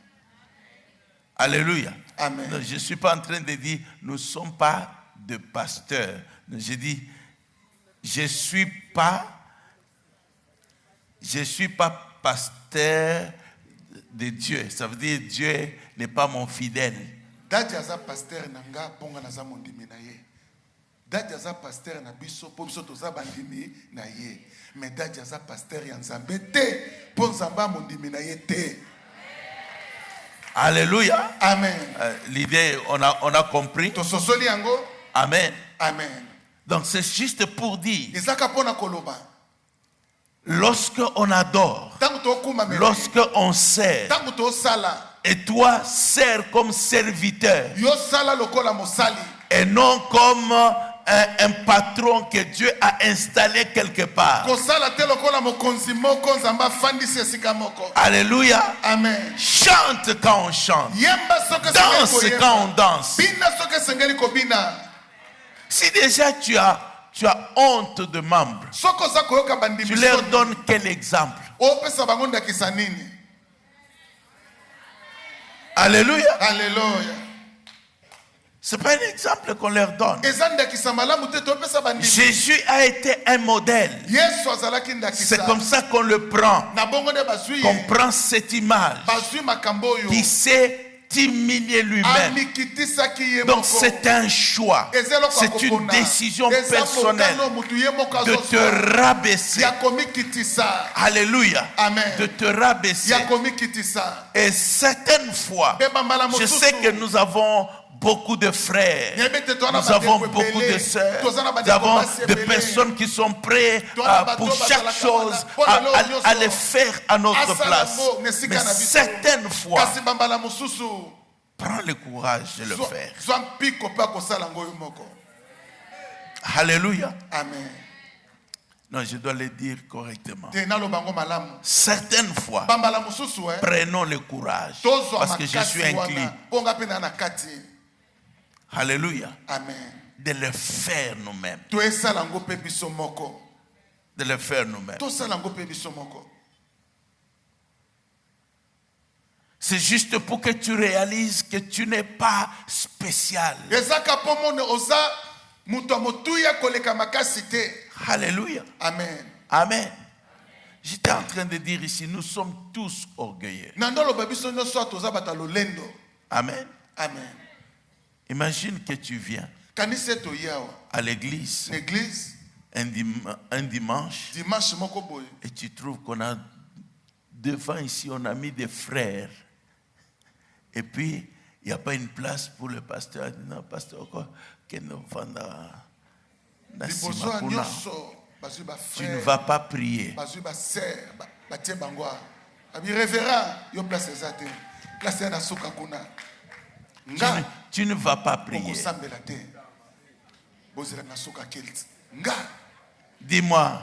A: Alléluia.
B: Amen.
A: Non, je ne suis pas en train de dire nous ne sommes pas de pasteurs. Je dis je ne suis pas pasteur de Dieu. Ça veut dire Dieu n'est pas mon fidèle.
B: Dadjaza pasteur nanga ponga naza mondimi na ye. Dadjaza pasteur na biso po biso toza bandimi na ye. Mais dadjaza pasteur ya nzambe te po nzamba mondimi na ye te.
A: Alléluia.
B: Amen.
A: L'idée on a compris.
B: Tososoli yango.
A: Amen.
B: Amen.
A: Donc c'est juste pour dire.
B: Ezaka pona koloba.
A: Lorsque on adore, lorsque on sert, et toi sers comme serviteur, et non comme un patron que Dieu a installé quelque part. Alléluia.
B: Amen.
A: Chante quand on chante, danse quand on danse. Si déjà tu as honte de membres, tu leur donnes quel exemple? Alléluia.
B: Alléluia.
A: Ce n'est pas un exemple qu'on leur donne. Jésus a été un modèle. C'est comme ça qu'on le prend. Qu'on prend cette image qui s'est humilié lui-même. Donc c'est un choix, c'est une décision personnelle de te rabaisser. Alléluia.
B: Amen.
A: De te rabaisser. Et certaines fois, je sais que nous avons beaucoup de frères, nous avons beaucoup de sœurs, nous avons des personnes qui sont prêtes pour chaque chose à le faire à notre place. Mais certaines fois, prends le courage de le faire. Alléluia.
B: Amen.
A: Non, je dois le dire correctement. Certaines fois, prenons le courage parce que je suis inclus. Alléluia.
B: Amen.
A: De le faire nous-mêmes. De le faire nous-mêmes. C'est juste pour que tu réalises que tu n'es pas spécial. Alléluia.
B: Amen.
A: Amen. J'étais en train de dire ici, nous sommes tous orgueilleux. Amen.
B: Amen.
A: Imagine que tu viens à l'église un dimanche et tu trouves qu'on a devant ici, on a mis des frères. Et puis, il n'y a pas une place pour le pasteur. Il dit, non, pasteur, tu ne vas pas prier. Tu ne vas pas prier. Dis-moi,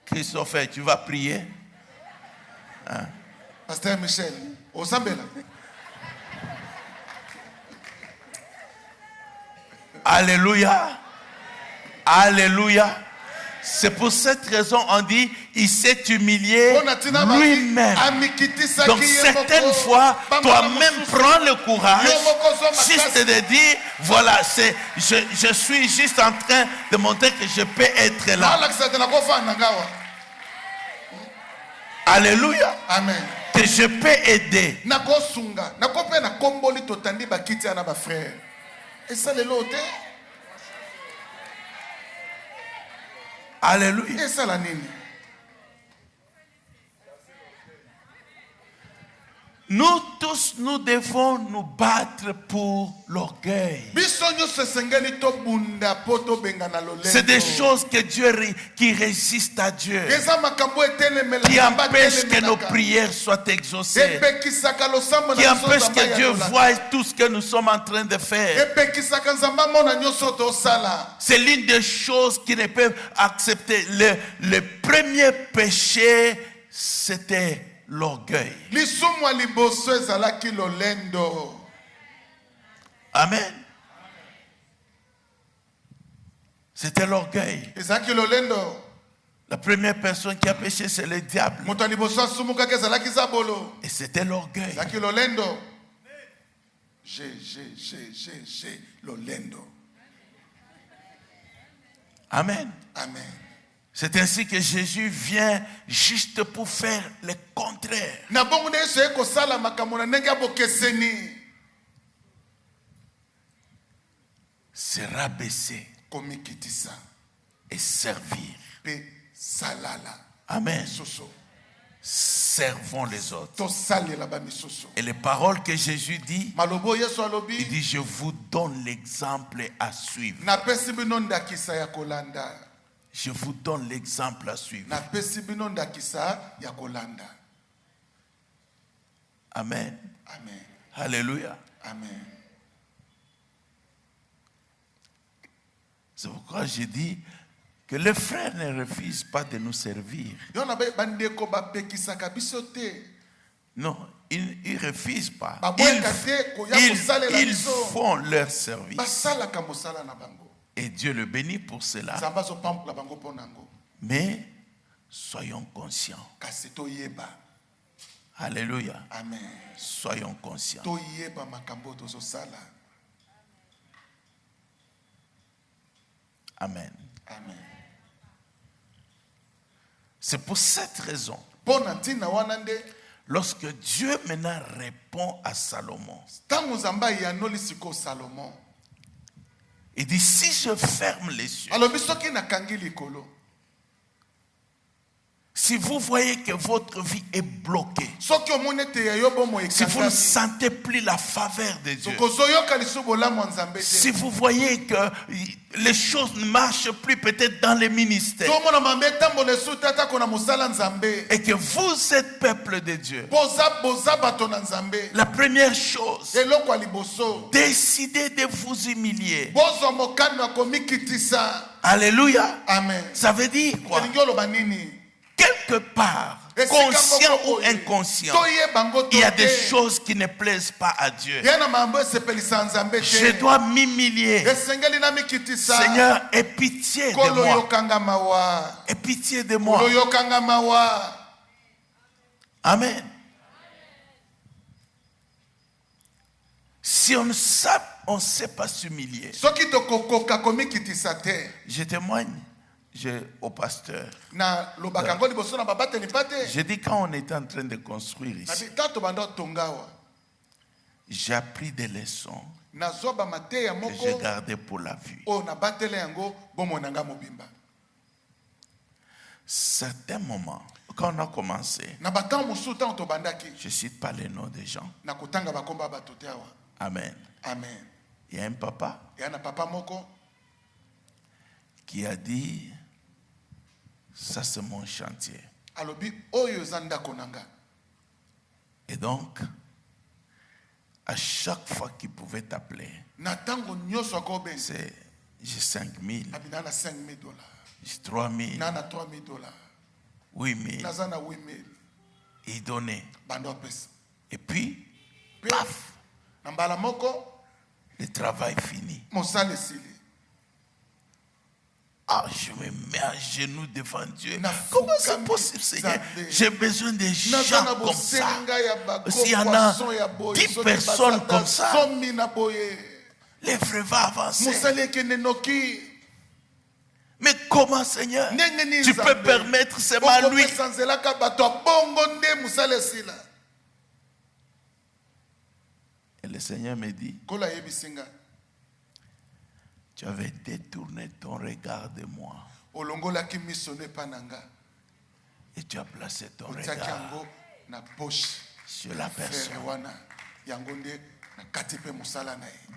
A: Christophe, tu vas prier? Hein?
B: Pasteur Michel, au Sambela.
A: Alléluia. Alléluia. C'est pour cette raison on dit il s'est humilié lui-même. Donc certaines fois, toi-même prends le courage juste de dire voilà, je suis juste en train de montrer que je peux être là. Alléluia.
B: Amen.
A: Que je peux aider. Alléluia. Nous tous, nous devons nous battre pour l'orgueil. C'est des choses que Dieu qui résistent à Dieu, qui empêchent que nos prières soient exaucées, qui empêchent que Dieu voie tout ce que nous sommes en train de faire. C'est l'une des choses qui ne peuvent accepter. Le premier péché, c'était l'orgueil. Amen. C'était l'orgueil. La première personne qui a péché, c'est le diable. Et c'était l'orgueil. Amen.
B: Amen.
A: C'est ainsi que Jésus vient juste pour faire le contraire. Se rabaisser et servir. Amen. Servons les autres. Et les paroles que Jésus dit, il dit, je vous donne l'exemple à suivre. Je vous donne l'exemple à suivre. Amen.
B: Amen.
A: Alléluia.
B: Amen.
A: C'est pourquoi j'ai dit que les frères ne refusent pas de nous servir. Non, ils ne refusent pas. Ils font leur service. Et Dieu le bénit pour cela. Mais soyons conscients. Alléluia.
B: Amen.
A: Soyons conscients. Amen.
B: Amen.
A: C'est pour cette raison Lorsque Dieu maintenant répond à Salomon, il dit, si je ferme les cieux, si vous voyez que votre vie est bloquée, si vous ne sentez plus la faveur de Dieu, si vous voyez que les choses ne marchent plus peut-être dans les ministères, et que vous êtes peuple de Dieu, la première chose, décidez de vous humilier. Alléluia.
B: Amen.
A: Ça veut dire quoi? Quelque part, conscient ou inconscient, il y a des choses qui ne plaisent pas à Dieu. Je dois m'humilier. Seigneur, aie pitié de moi. Aie pitié de moi. Amen. Si on ne sait pas s'humilier, je témoigne. Au pasteur. J'ai dit, quand on était en train de construire ici, j'ai appris des leçons que j'ai gardées pour la vie. Certains moments, quand on a commencé, je ne cite pas les noms des gens. Amen.
B: Amen.
A: Il y a un papa qui a dit, ça c'est mon chantier. Et donc, à chaque fois qu'il pouvait t'appeler, c'est j'ai 5 000, j'ai 3 000, 8 000. Il donnait. Et puis, paf, le travail fini. Ah, je me mets à genoux devant Dieu. Comment c'est possible, Seigneur? J'ai besoin de gens comme ça. S'il y en a 10 personnes comme ça, les frères vont avancer. Mais comment, Seigneur? Tu peux permettre seulement lui. Et le Seigneur me dit, tu avais détourné ton regard de moi. Et tu as placé ton regard sur la personne.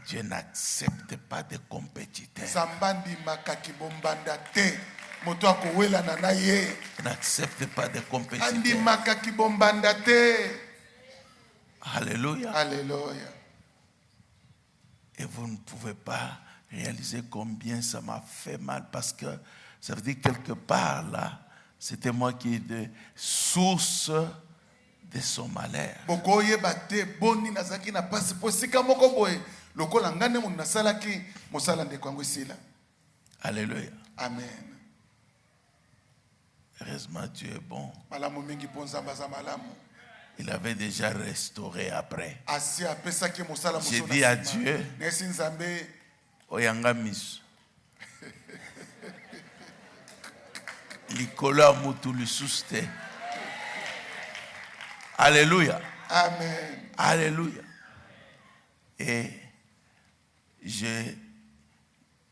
A: Dieu n'accepte pas de compétiteurs. N'accepte pas de compétiteurs. Alléluia.
B: Alléluia.
A: Et vous ne pouvez pas réaliser combien ça m'a fait mal, parce que ça veut dire quelque part là, c'était moi qui étais source de son malheur. Alléluia.
B: Amen.
A: Heureusement, Dieu est bon. Il avait déjà restauré après. J'ai dit à Dieu, Oyanga misu. Likola mutu lisuste. Alléluia.
B: Amen.
A: Alléluia. Et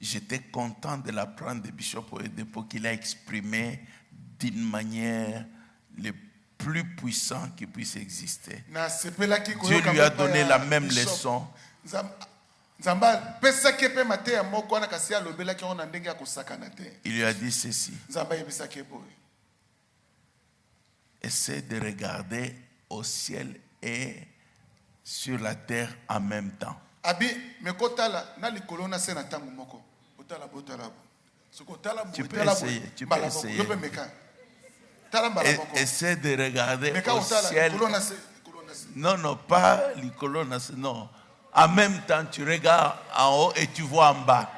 A: j'étais content de la prendre de Bishop Oyedepo, qu'il a exprimé d'une manière le plus puissant qui puisse exister. Dieu lui a donné la même leçon. Il lui a dit ceci. Essaie de regarder au ciel et sur la terre en même temps. Tu peux essayer. Tu peux essayer. Essaie de regarder au ciel. Non, non, pas l'icolonas, non. En même temps, tu regardes en haut et tu vois en bas.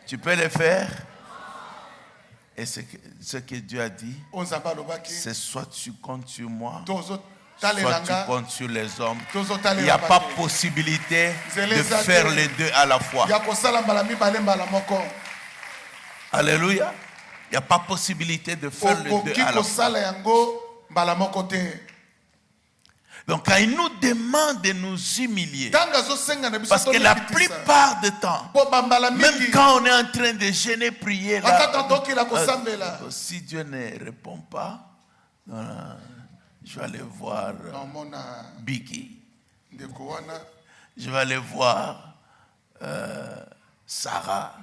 A: Tu peux le faire? Et ce que Dieu a dit, c'est soit tu comptes sur moi, soit tu comptes sur les hommes. Il n'y a pas possibilité de faire les deux à la fois. Alléluia. Il n'y a pas possibilité de faire les deux à la fois. Donc quand il nous demande de nous humilier, parce que la plupart du temps, même quand on est en train de gêner, prier, là, si Dieu ne répond pas, je vais aller voir Biggie, je vais aller voir Sarah,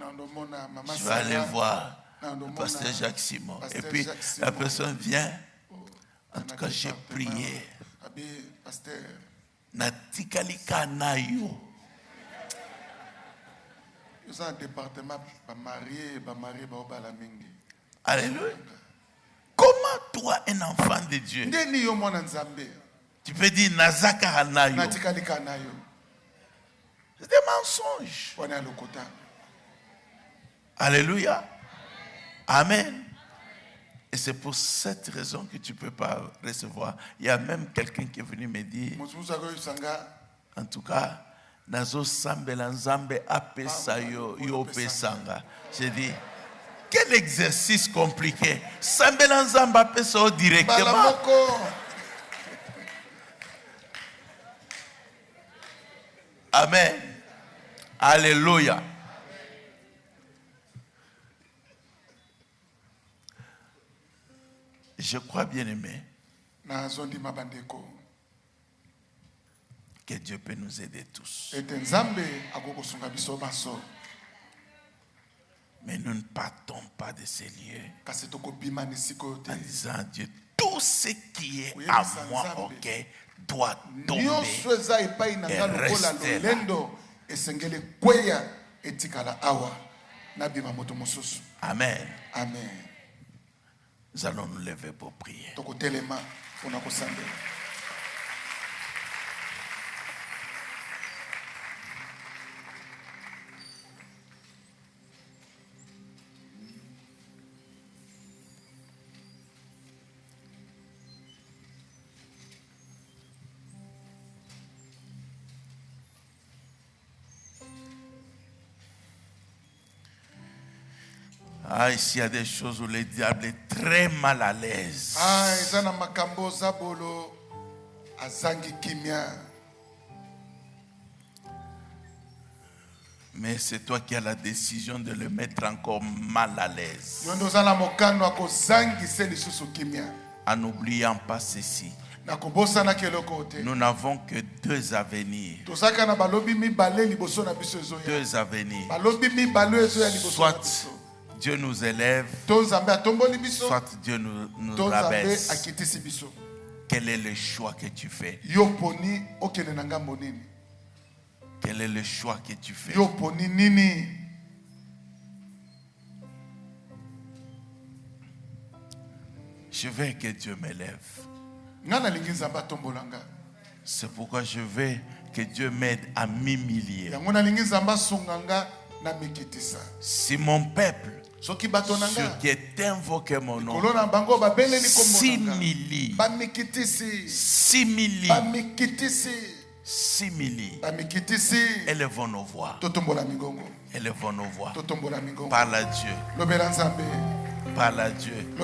A: je vais aller voir le pasteur Jacques Simon. Et puis la personne vient, en tout cas j'ai prié. Natikalika nayo. Alléluia. Comment toi, un enfant de Dieu, tu peux dire Nazaka nayo? C'est des mensonges. Alléluia. Amen. Et c'est pour cette raison que tu ne peux pas recevoir. Il y a même quelqu'un qui est venu me dire, en tout cas, Nazo Sambela Nzambe apesa yo pesanga. J'ai dit, quel exercice compliqué. Sambela Nzambe apesa yo directement. Amen. Alléluia. Je crois, bien aimé, que Dieu peut nous aider tous. Mais nous ne partons pas de ces lieux en disant à Dieu, tout ce qui est à moi, ok, doit tomber et rester là. Amen.
B: Amen.
A: Nous allons nous lever pour prier. Ah, ici il y a des choses où le diable est très mal à l'aise. Mais c'est toi qui as la décision de le mettre encore mal à l'aise. En n'oubliant pas ceci. Nous n'avons que deux avenirs. Deux avenirs. Soit Dieu nous élève, soit Dieu nous rabaisse. Quel est le choix que tu fais? Quel est le choix que tu fais? Je veux que Dieu m'élève. C'est pourquoi je veux que Dieu m'aide à m'humilier. Si mon peuple, ceux qui est invoqué mon nom, s'humilie, élevons nos voix. Élevons nos voix. Parle à Dieu. Parle à Dieu.